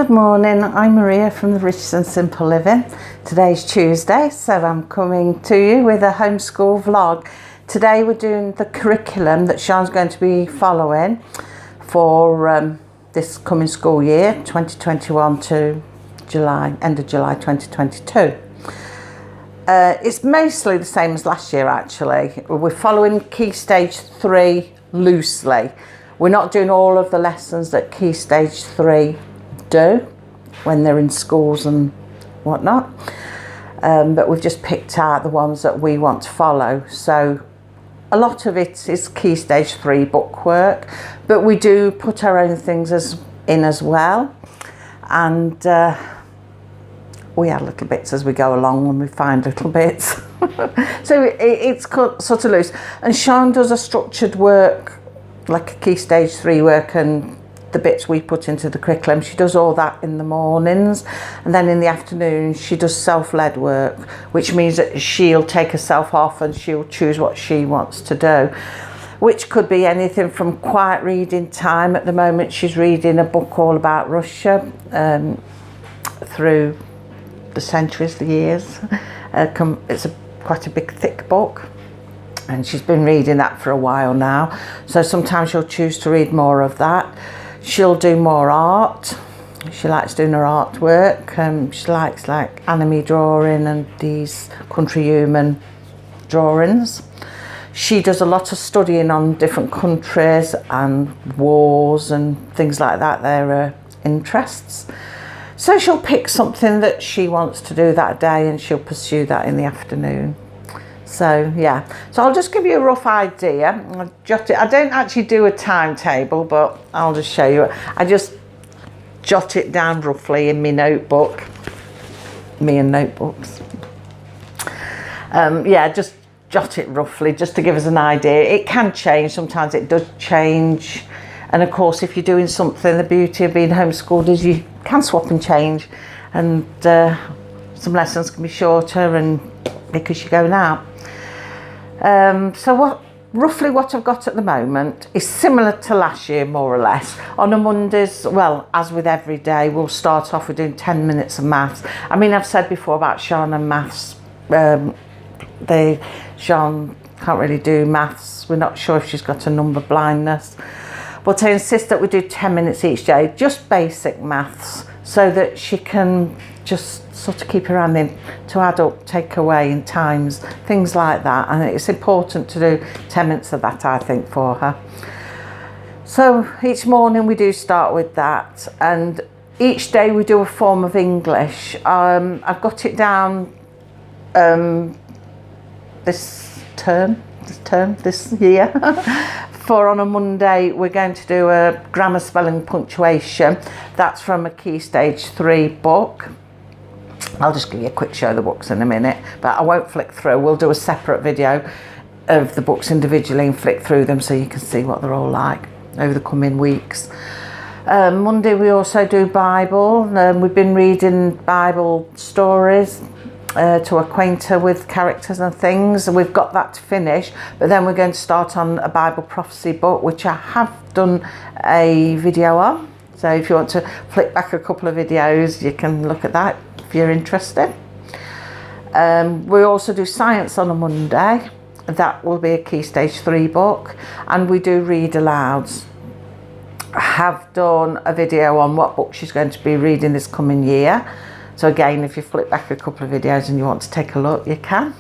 Good morning, I'm Maria from the Rich and Simple Living. Today's Tuesday, so I'm coming to you with a homeschool vlog. Today we're doing the curriculum that Sean's going to be following for this coming school year, 2021 to July, end of July 2022. It's mostly the same as last year actually. We're following Key Stage 3 loosely. We're not doing all of the lessons that Key Stage 3 do when they're in schools and whatnot, but we've just picked out the ones that we want to follow. So a lot of it is Key Stage 3 bookwork, but we do put our own things in as well, and we add little bits as we go along when we find little bits. So it's sort of loose, and Sean does a structured work like a Key Stage 3 work, and the bits we put into the curriculum, she does all that in the mornings, and then in the afternoon she does self-led work, which means that she'll take herself off and she'll choose what she wants to do, which could be anything from quiet reading time. At the moment she's reading a book all about Russia through the centuries, the years. It's quite a big thick book, and she's been reading that for a while now, so sometimes she'll choose to read more of that. She'll do more art. She likes doing her artwork. She likes like anime drawing and these country human drawings. She does a lot of studying on different countries and wars and things like that. They're her interests. So she'll pick something that she wants to do that day and she'll pursue that in the afternoon. So yeah, so I'll just give you a rough idea. I'll jot it. I don't actually do a timetable, but I'll just show you. I just jot it down roughly in my notebook. Me and notebooks. Yeah, just jot it roughly just to give us an idea. It can change. Sometimes it does change. And of course, if you're doing something, the beauty of being homeschooled is you can swap and change. And some lessons can be shorter and because you're going out. So roughly what I've got at the moment is similar to last year, more or less. On a Mondays, well, as with every day, we'll start off with doing 10 minutes of maths. I mean, I've said before about Sean and maths. Sean can't really do maths. We're not sure if she's got a number blindness. But I insist that we do 10 minutes each day, just basic maths, so that she can just sort of keep her hand in to add up, take away in times, things like that. And it's important to do 10 minutes of that, I think, for her. So each morning we do start with that, and each day we do a form of English. I've got it down this year. For on a Monday we're going to do a grammar, spelling, punctuation. That's from a Key Stage 3 book. I'll just give you a quick show of the books in a minute, but I won't flick through. We'll do a separate video of the books individually and flick through them so you can see what they're all like over the coming weeks. Monday we also do Bible. We've been reading Bible stories to acquaint her with characters and things, and we've got that to finish, but then we're going to start on a Bible prophecy book, which I have done a video on. So if you want to flick back a couple of videos, you can look at that if you're interested. We also do science on a Monday. That will be a Key Stage 3 book, and we do read alouds. I have done a video on what book she's going to be reading this coming year. So again, if you flip back a couple of videos and you want to take a look, you can.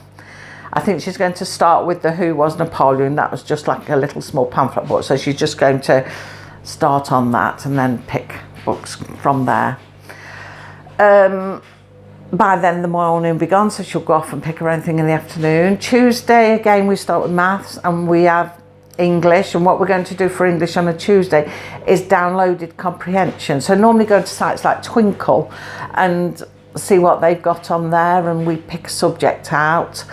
I think she's going to start with the Who Was Napoleon. That was just like a little small pamphlet book. So she's just going to start on that and then pick books from there. By then the morning will be gone, so she'll go off and pick her own thing in the afternoon. Tuesday, again, we start with maths and we have English, and what we're going to do for English on a Tuesday is downloaded comprehension. So normally go to sites like Twinkle and see what they've got on there, and we pick a subject out.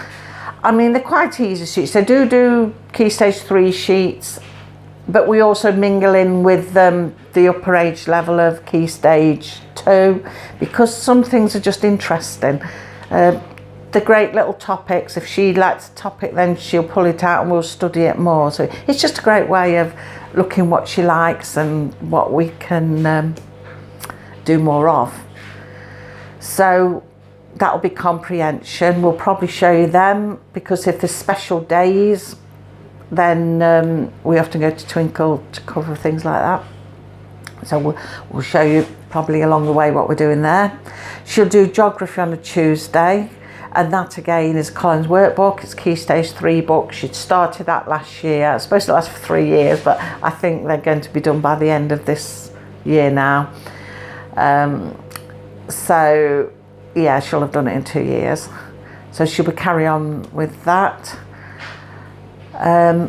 I mean, they're quite easy sheets. They do Key Stage 3 sheets, but we also mingle in with the upper age level of Key Stage 2, because some things are just interesting. The great little topics, if she likes a topic, then she'll pull it out and we'll study it more. So it's just a great way of looking what she likes and what we can do more of. So that'll be comprehension. We'll probably show you them, because if there's special days, then we often go to Twinkle to cover things like that. So we'll show you probably along the way what we're doing there. She'll do geography on a Tuesday, and that again is Colin's workbook. It's Key Stage 3 book. She'd started that last year. It's supposed to last for 3 years, but I think they're going to be done by the end of this year now. So yeah, she'll have done it in 2 years. So she'll be carry on with that.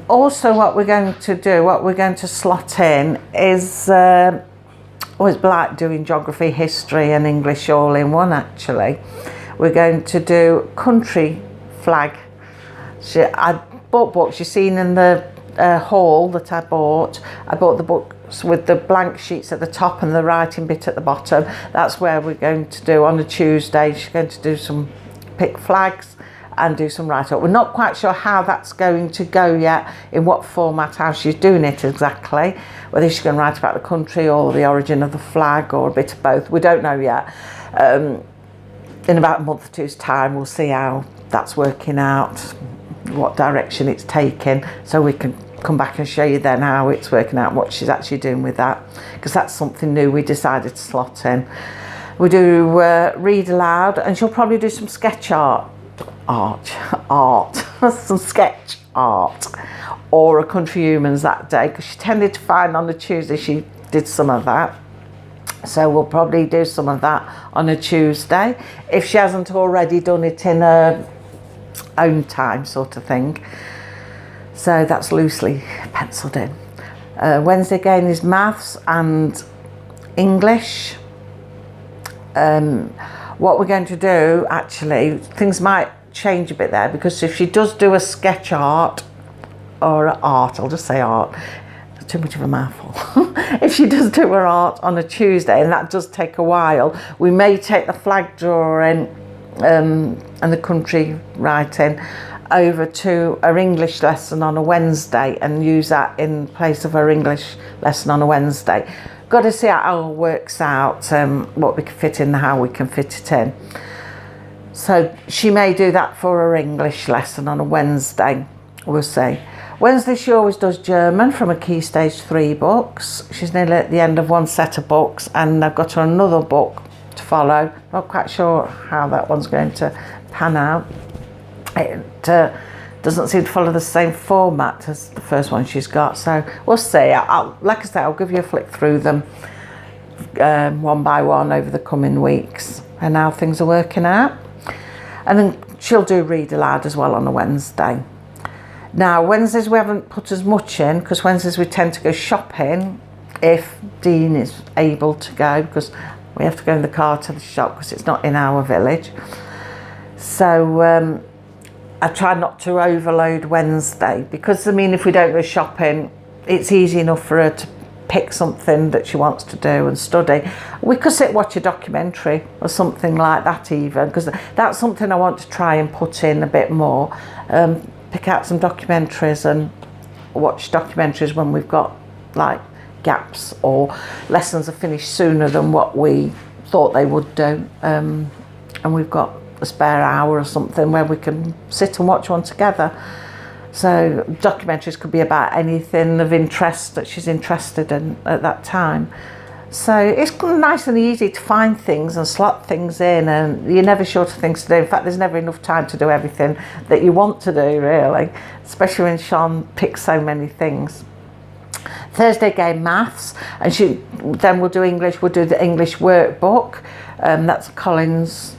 Also, what we're going to slot in is, it's like doing geography, history and English all in one actually. We're going to do country flag. I bought books, you've seen in the haul that I bought the books with the blank sheets at the top and the writing bit at the bottom. That's where we're going to do on a Tuesday. She's going to do some pick flags and do some write-up. We're not quite sure how that's going to go yet, in what format, how she's doing it exactly, whether she's going to write about the country or the origin of the flag or a bit of both. We don't know yet. In about a month or two's time, we'll see how that's working out, what direction it's taking, so we can come back and show you then how it's working out, what she's actually doing with that, because that's something new we decided to slot in. We do read aloud, and she'll probably do some sketch art, some sketch art, or a Country Humans that day, because she tended to find on the Tuesday she did some of that. So we'll probably do some of that on a Tuesday, if she hasn't already done it in her own time sort of thing. So that's loosely penciled in. Wednesday again is maths and English. What we're going to do, actually, things might change a bit there, because if she does do a sketch art, or art, I'll just say art, it's too much of a mouthful. If she does do her art on a Tuesday, and that does take a while, we may take the flag drawing and the country writing over to her English lesson on a Wednesday, and use that in place of her English lesson on a Wednesday. Got to see how it all works out, what we can fit in and how we can fit it in. So she may do that for her English lesson on a Wednesday, we'll see. Wednesday she always does German from a Key Stage 3 books. She's nearly at the end of one set of books, and I've got her another book to follow. Not quite sure how that one's going to pan out. It doesn't seem to follow the same format as the first one she's got, so we'll see. Like I say, I'll give you a flick through them one by one over the coming weeks and how things are working out. And then she'll do read aloud as well on a Wednesday. Now, Wednesdays we haven't put as much in, because Wednesdays we tend to go shopping if Dean is able to go, because we have to go in the car to the shop because it's not in our village. So I try not to overload Wednesday, because I mean, if we don't go shopping, it's easy enough for her to pick something that she wants to do and study. We could sit watch a documentary or something like that even, because that's something I want to try and put in a bit more. Pick out some documentaries and watch documentaries when we've got like gaps, or lessons are finished sooner than what we thought they would do, and we've got a spare hour or something where we can sit and watch one together. So documentaries could be about anything of interest that she's interested in at that time. So it's nice and easy to find things and slot things in, and you're never short of things to do. In fact, there's never enough time to do everything that you want to do, really, especially when Sean picks so many things. Thursday again, maths, and then we'll do English. We'll do the English workbook. That's Colin's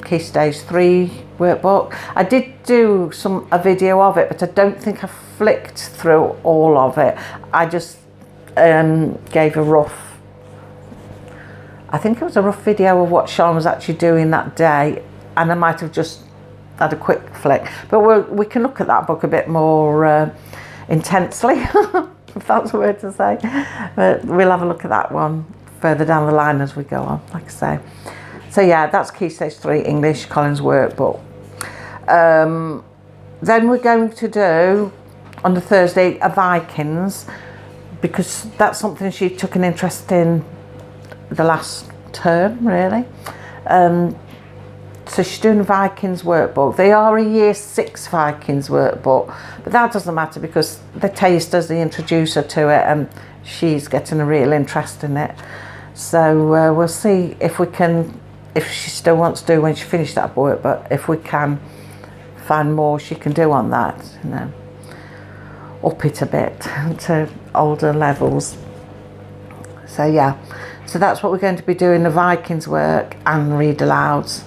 Key Stage 3 workbook. I did do a video of it, but I don't think I flicked through all of it. I just gave a rough, I think it was a rough video of what Sean was actually doing that day, and I might have just had a quick flick. But we can look at that book a bit more intensely, if that's a word to say. But we'll have a look at that one further down the line as we go on, like I say. So yeah, that's Key Stage 3 English, Colin's workbook. Then we're going to do, on the Thursday, a Vikings, because that's something she took an interest in the last term really. So she's doing a Vikings workbook. They are a year 6 Vikings workbook, but that doesn't matter because the taste does introduce her to it, and she's getting a real interest in it. So we'll see if we can, if she still wants to do when she finished that book, but if we can find more she can do on that, you know, up it a bit to older levels. So yeah, so that's what we're going to be doing, the Vikings work and read alouds.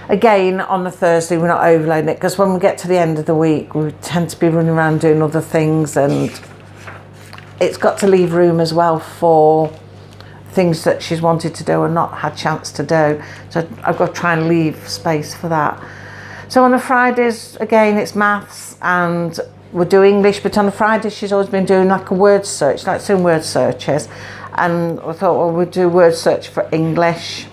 Again, on the Thursday we're not overloading it, because when we get to the end of the week we tend to be running around doing other things, and it's got to leave room as well for things that she's wanted to do and not had chance to do. So I've got to try and leave space for that. So on the Fridays, again, it's maths, and we'll do English, but on the Fridays she's always been doing like a word search, like some word searches. And I thought, well, we'll do word search for English.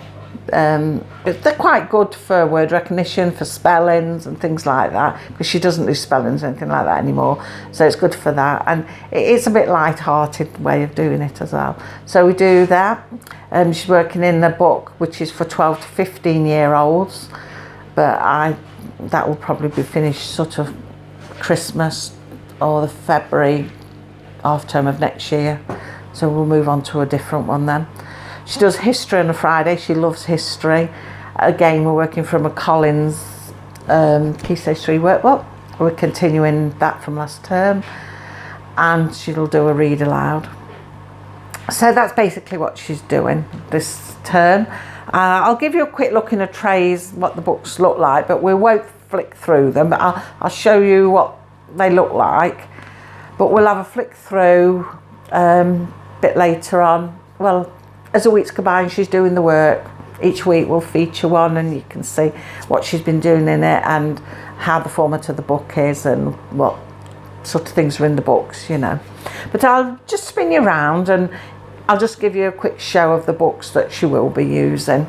They're quite good for word recognition, for spellings and things like that, because she doesn't do spellings or anything like that anymore, so it's good for that, and it's a bit light-hearted way of doing it as well. So we do that. She's working in the book which is for 12 to 15 year olds, but that will probably be finished sort of Christmas or the February half term of next year, so we'll move on to a different one then. She does history on a Friday. She loves history. Again, we're working from a Collins Key Stage 3 workbook. We're continuing that from last term, and she'll do a read aloud. So that's basically what she's doing this term. I'll give you a quick look in the trays what the books look like, but we won't flick through them, but I'll show you what they look like. But we'll have a flick through a bit later on. Well, as the weeks go by and she's doing the work, each week we'll feature one, and you can see what she's been doing in it and how the format of the book is and what sort of things are in the books, you know. But I'll just spin you around and I'll just give you a quick show of the books that she will be using.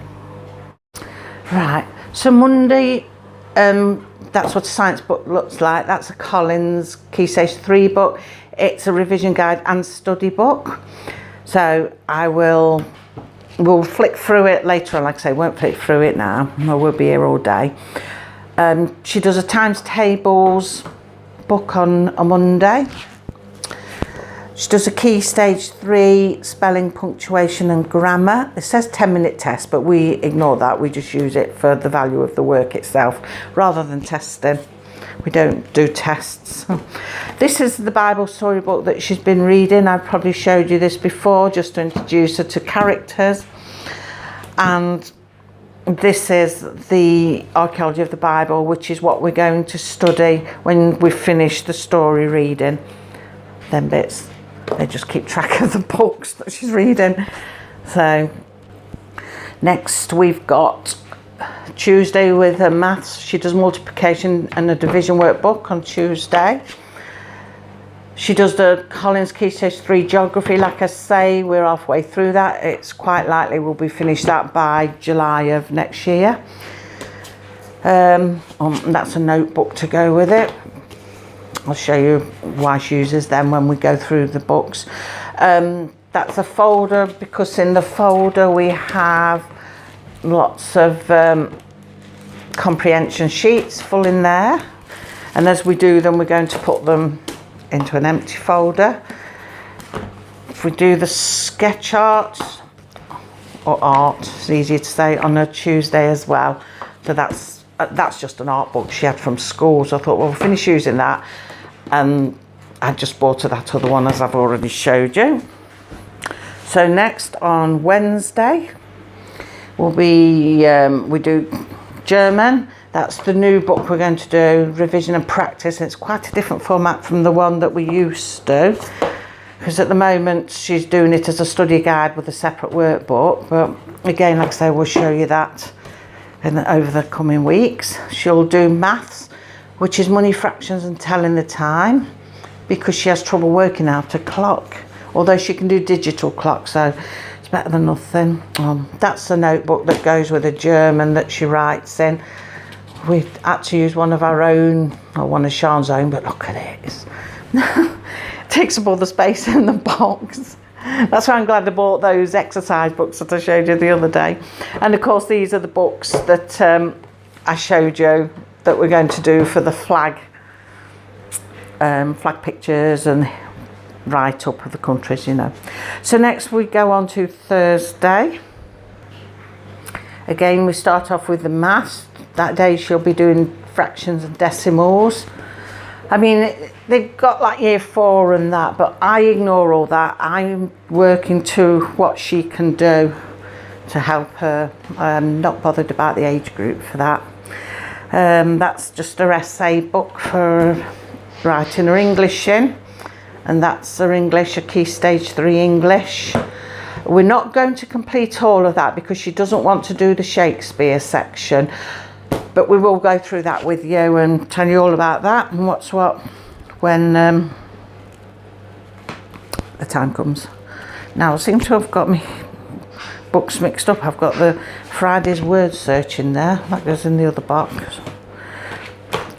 Right, so Monday, that's what a science book looks like. That's a Collins Key Stage 3 book. It's a revision guide and study book. So we'll flick through it later on. Like I say, won't flick through it now. I will be here all day. She does a times tables book on a Monday. She does a Key Stage 3 spelling, punctuation and grammar. It says 10-minute test, but we ignore that. We just use it for the value of the work itself rather than testing. We don't do tests. This is the Bible storybook that she's been reading. I've probably showed you this before just to introduce her to characters. And this is the archaeology of the Bible, which is what we're going to study when we finish the story reading. Them bits, they just keep track of the books that she's reading. So next we've got Tuesday with her maths. She does multiplication and a division workbook on Tuesday. She does the Collins Key Stage 3 geography. Like I say, we're halfway through that. It's quite likely we'll be finished that by July of next year. That's a notebook to go with it. I'll show you why she uses them when we go through the books. That's a folder, because in the folder we have lots of comprehension sheets full in there, and as we do them we're going to put them into an empty folder. If we do the sketch art, or art, it's easier to say, on a Tuesday as well. So that's just an art book she had from school, so I thought, well, we'll finish using that, and I just bought her that other one as I've already showed you. So next on Wednesday will be, we do German. That's the new book we're going to do, revision and practice. It's quite a different format from the one that we used to, because at the moment she's doing it as a study guide with a separate workbook. But again, like I say, we'll show you that over the coming weeks. She'll do maths, which is money, fractions and telling the time, because she has trouble working out a clock, although she can do digital clock, so it's better than nothing. That's a notebook that goes with a German that she writes in. We had to use one of our own, or one of Sean's own, but look at it. It takes up all the space in the box. That's why I'm glad I bought those exercise books that I showed you the other day. And of course these are the books that I showed you that we're going to do for the flag pictures and write up of the countries, you know. So next we go on to Thursday. Again, we start off with the maths. That day she'll be doing fractions and decimals. I mean, they've got like year 4 and that, but I ignore all that. I'm working to what she can do to help her. I'm not bothered about the age group for that. That's just her essay book for writing her English in, and that's her English, a Key Stage 3 English. We're not going to complete all of that because she doesn't want to do the Shakespeare section. But we will go through that with you and tell you all about that and what's what when the time comes. Now I seem to have got my books mixed up. I've got the Friday's word search in there. That goes in the other box.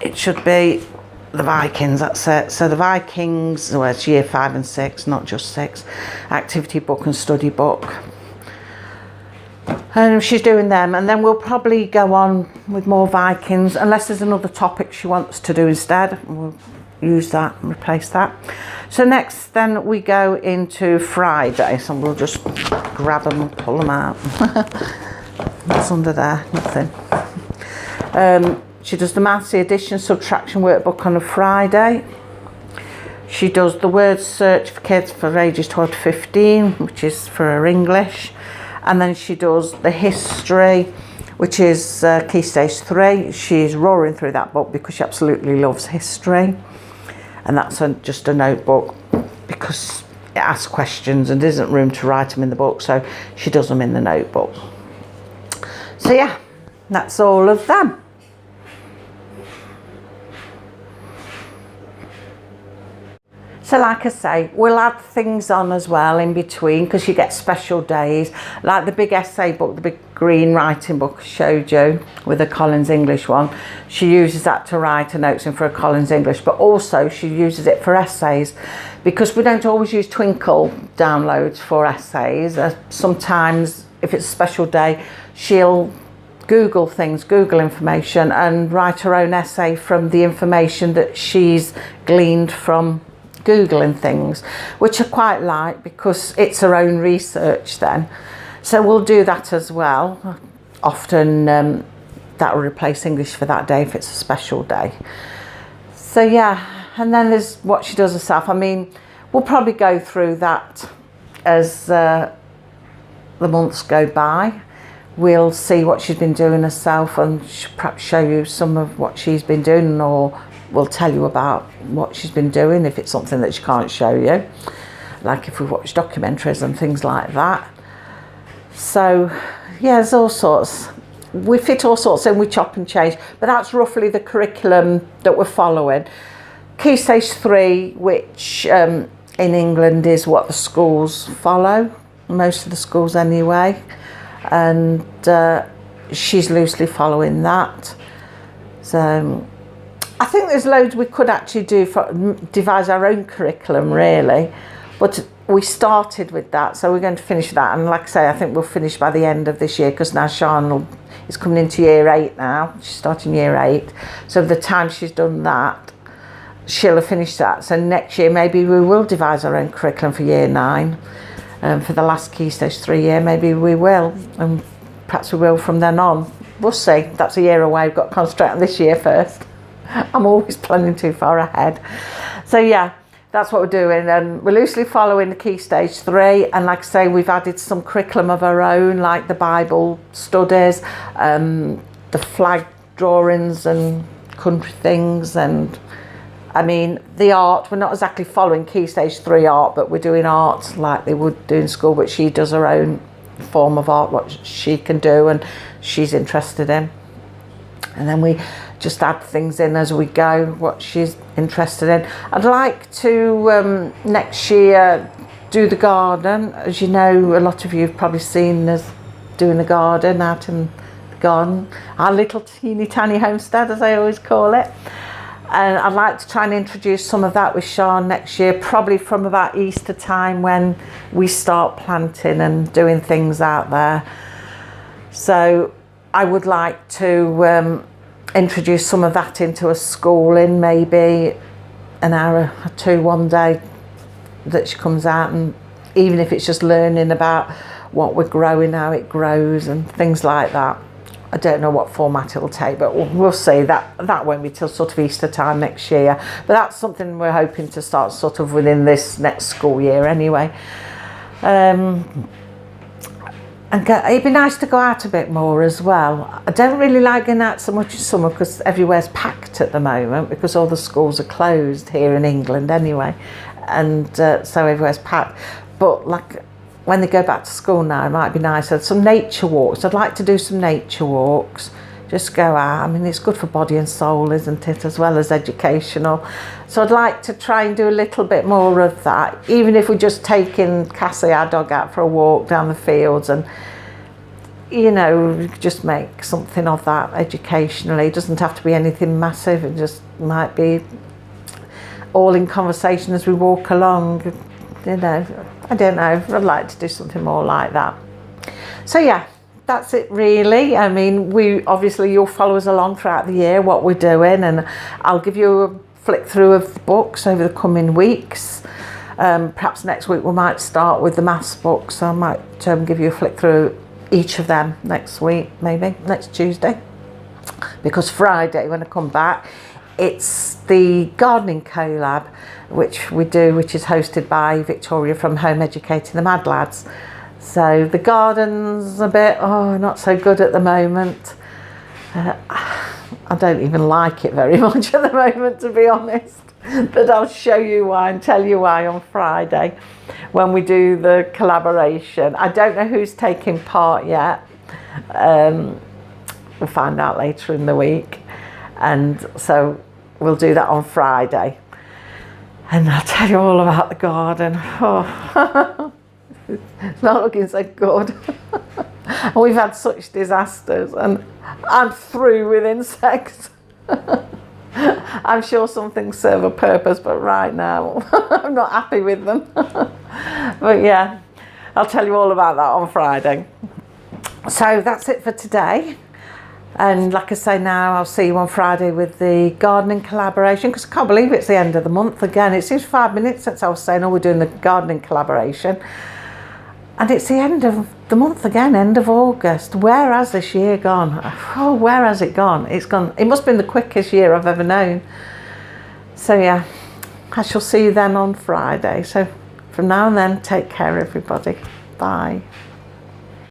It should be the Vikings, that's it. So the Vikings, well, it's year 5 and 6, not just 6. Activity book and study book. And she's doing them, and then we'll probably go on with more Vikings unless there's another topic she wants to do instead. We'll use that and replace that. So next then we go into Friday, so we'll just grab them and pull them out. What's under there? Nothing. She does the maths, the addition, subtraction workbook on a Friday. She does the word search for kids for ages 12 to 15, which is for her English. And then she does the history, which is Key Stage 3. She's roaring through that book because she absolutely loves history. And that's just a notebook because it asks questions and there isn't room to write them in the book, so she does them in the notebook. So yeah, that's all of them. So like I say, we'll add things on as well in between because you get special days, like the big essay book, the big green writing book I showed you with the Collins English one. She uses that to write her notes in for a Collins English, but also she uses it for essays because we don't always use Twinkle downloads for essays. Sometimes if it's a special day, she'll Google things, Google information and write her own essay from the information that she's gleaned from Googling things, which I quite like because it's her own research then. So we'll do that as well. Often that will replace English for that day if it's a special day. So yeah, and then there's what she does herself. I mean, we'll probably go through that as the months go by. We'll see what she's been doing herself and perhaps show you some of what she's been doing, or we'll tell you about what she's been doing if it's something that she can't show you, like if we watch documentaries and things like that. So yeah, there's all sorts. We fit all sorts in, we chop and change, but that's roughly the curriculum that we're following. Key Stage 3, which in England is what the schools follow, most of the schools anyway, and she's loosely following that. So I think there's loads we could actually do for devise our own curriculum really, but we started with that, so we're going to finish that. And like I say, I think we'll finish by the end of this year because now Sian is coming into year 8 now. She's starting year 8, so by the time she's done that, she'll have finished that. So next year maybe we will devise our own curriculum for year 9. For the last Key Stage 3 year, maybe we will, and perhaps we will from then on. We'll see. That's a year away. We've got to concentrate on this year first. I'm always planning too far ahead. So yeah, that's what we're doing, and we're loosely following the Key Stage 3, and like I say, we've added some curriculum of our own, like the Bible studies, the flag drawings and country things, and I mean the art. We're not exactly following Key Stage 3 art, but we're doing art like they would do in school, but she does her own form of art, what she can do and she's interested in, and then we just add things in as we go, what she's interested in. I'd like to next year do the garden. As you know, a lot of you have probably seen us doing the garden out in the garden, our little teeny tiny homestead as I always call it. And I'd like to try and introduce some of that with Sean next year, probably from about Easter time when we start planting and doing things out there. So I would like to introduce some of that into a school in maybe an hour or two one day that she comes out, and even if it's just learning about what we're growing, how it grows and things like that. I don't know what format it'll take, but we'll see. That won't be till sort of Easter time next year. But that's something we're hoping to start sort of within this next school year anyway. And it'd be nice to go out a bit more as well. I don't really like going out so much in summer because everywhere's packed at the moment because all the schools are closed here in England anyway. And so everywhere's packed. But like when they go back to school now, it might be nice. Some nature walks. I'd like to do some nature walks. Just go out. I mean, it's good for body and soul, isn't it? As well as educational. So I'd like to try and do a little bit more of that. Even if we're just taking Cassie, our dog, out for a walk down the fields, and you know, just make something of that educationally. It doesn't have to be anything massive. It just might be all in conversation as we walk along. You know, I don't know. I'd like to do something more like that. So yeah, that's it really. I mean, you'll follow us along throughout the year, what we're doing, and I'll give you a flick through of the books over the coming weeks. Perhaps next week we might start with the maths books. I might give you a flick through each of them next week, maybe next Tuesday, because Friday when I come back, it's the gardening collab which we do, which is hosted by Victoria from Home Educating the Mad Lads. So the garden's a bit not so good at the moment. I don't even like it very much at the moment, to be honest, but I'll show you why and tell you why on Friday when we do the collaboration. I don't know who's taking part yet. We'll find out later in the week, and so we'll do that on Friday, and I'll tell you all about the garden. It's not looking so good. And we've had such disasters, and I'm through with insects. I'm sure some things serve a purpose, but right now I'm not happy with them. But yeah, I'll tell you all about that on Friday. So that's it for today. And like I say now, I'll see you on Friday with the gardening collaboration, because I can't believe it's the end of the month again. It seems 5 minutes since I was saying, we're doing the gardening collaboration. And it's the end of the month again, end of August. Where has this year gone? Oh, where has it gone? It's gone. It must have been the quickest year I've ever known. So yeah, I shall see you then on Friday. So from now and then, take care everybody. Bye.